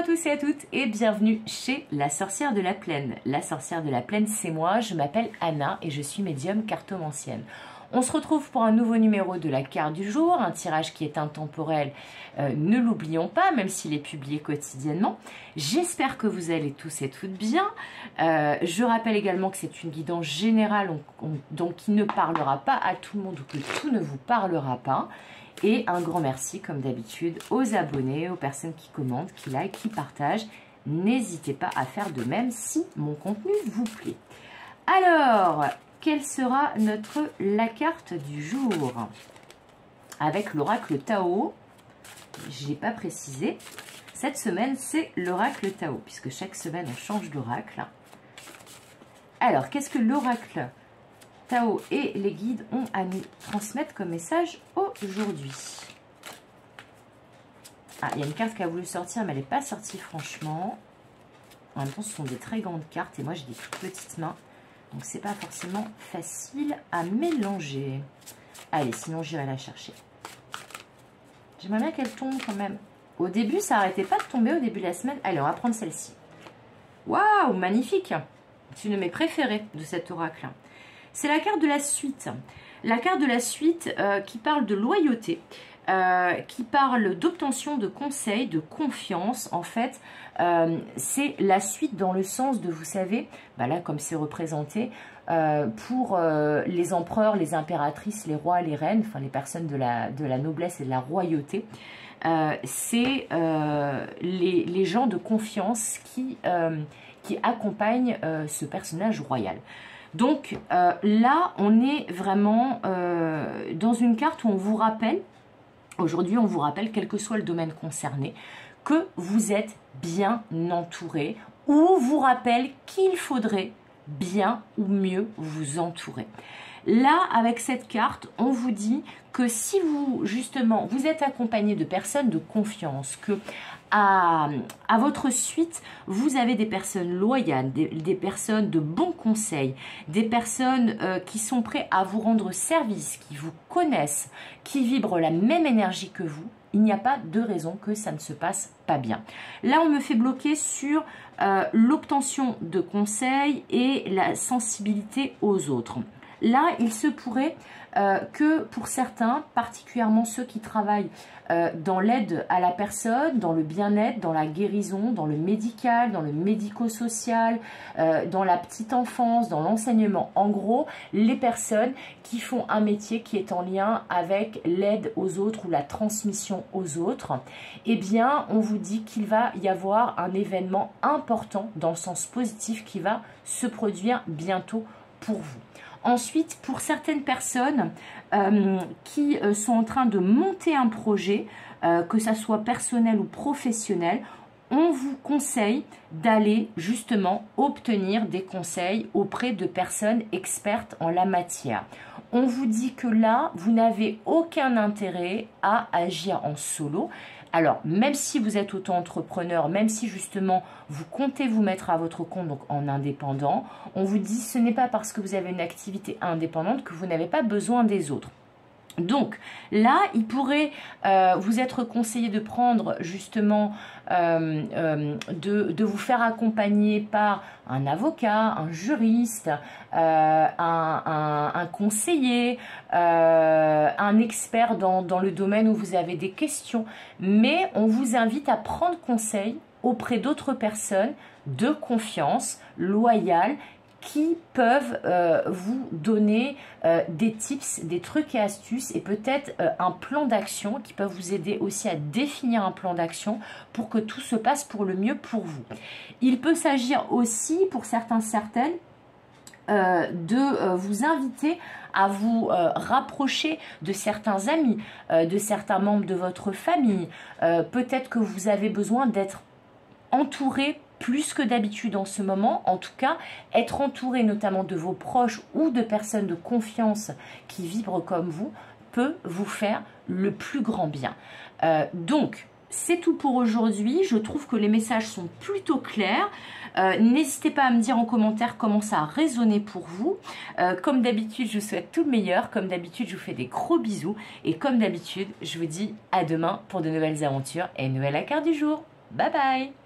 à tous et à toutes et bienvenue chez La Sorcière de la Plaine. La Sorcière de la Plaine, c'est moi, je m'appelle Anna et je suis médium cartomancienne. On se retrouve pour un nouveau numéro de la carte du jour, un tirage qui est intemporel, ne l'oublions pas, même s'il est publié quotidiennement. J'espère que vous allez tous et toutes bien. Je rappelle également que c'est une guidance générale, donc qui ne parlera pas à tout le monde ou que tout ne vous parlera pas. Et un grand merci, comme d'habitude, aux abonnés, aux personnes qui commentent, qui likent, qui partagent. N'hésitez pas à faire de même si mon contenu vous plaît. Alors, quelle sera la carte du jour? Avec l'oracle Tao, je n'ai pas précisé. Cette semaine, c'est l'oracle Tao, puisque chaque semaine, on change d'oracle. Alors, qu'est-ce que l'oracle Tao et les guides ont à nous transmettre comme message aujourd'hui? Ah, il y a une carte qui a voulu sortir, mais elle n'est pas sortie franchement. En même temps, ce sont des très grandes cartes et moi, j'ai des toutes petites mains. Donc, c'est pas forcément facile à mélanger. Allez, sinon, j'irai la chercher. J'aimerais bien qu'elle tombe quand même. Au début, ça n'arrêtait pas de tomber au début de la semaine. Allez, on va prendre celle-ci. Waouh, magnifique! C'est une de mes préférées de cet oracle. C'est la carte de la suite. La carte de la suite qui parle de loyauté, qui parle d'obtention de conseils, de confiance. En fait, c'est la suite dans le sens de, vous savez, bah là comme c'est représenté, pour les empereurs, les impératrices, les rois, les reines, enfin les personnes de la noblesse et de la royauté, c'est les gens de confiance qui accompagnent ce personnage royal. Donc là, on est vraiment dans une carte où on vous rappelle, aujourd'hui on vous rappelle, quel que soit le domaine concerné, que vous êtes bien entouré, ou vous rappelle qu'il faudrait bien ou mieux vous entourer. Là, avec cette carte, on vous dit que si vous, justement, vous êtes accompagné de personnes de confiance, que à votre suite, vous avez des personnes loyales, des personnes de bons conseils, des personnes qui sont prêtes à vous rendre service, qui vous connaissent, qui vibrent la même énergie que vous, il n'y a pas de raison que ça ne se passe pas bien. Là, on me fait bloquer sur l'obtention de conseils et la sensibilité aux autres. Là, il se pourrait que pour certains, particulièrement ceux qui travaillent dans l'aide à la personne, dans le bien-être, dans la guérison, dans le médical, dans le médico-social, dans la petite enfance, dans l'enseignement, en gros, les personnes qui font un métier qui est en lien avec l'aide aux autres ou la transmission aux autres, eh bien, on vous dit qu'il va y avoir un événement important dans le sens positif qui va se produire bientôt pour vous. Ensuite, pour certaines personnes qui sont en train de monter un projet, que ça soit personnel ou professionnel, on vous conseille d'aller justement obtenir des conseils auprès de personnes expertes en la matière. On vous dit que là, vous n'avez aucun intérêt à agir en solo. Alors, même si vous êtes auto-entrepreneur, même si justement vous comptez vous mettre à votre compte, donc en indépendant, on vous dit ce n'est pas parce que vous avez une activité indépendante que vous n'avez pas besoin des autres. Donc là, il pourrait vous être conseillé de prendre justement, de vous faire accompagner par un avocat, un juriste, un conseiller, un expert dans le domaine où vous avez des questions. Mais on vous invite à prendre conseil auprès d'autres personnes de confiance, loyales, qui peuvent vous donner des tips, des trucs et astuces et peut-être un plan d'action, qui peuvent vous aider aussi à définir un plan d'action pour que tout se passe pour le mieux pour vous. Il peut s'agir aussi pour certaines de vous inviter à vous rapprocher de certains amis, de certains membres de votre famille. Peut-être que vous avez besoin d'être entouré plus que d'habitude en ce moment. En tout cas, être entouré notamment de vos proches ou de personnes de confiance qui vibrent comme vous peut vous faire le plus grand bien. Donc, c'est tout pour aujourd'hui. Je trouve que les messages sont plutôt clairs. N'hésitez pas à me dire en commentaire comment ça a résonné pour vous. Comme d'habitude, je vous souhaite tout le meilleur. Comme d'habitude, je vous fais des gros bisous. Et comme d'habitude, je vous dis à demain pour de nouvelles aventures et une nouvelle carte du jour. Bye bye!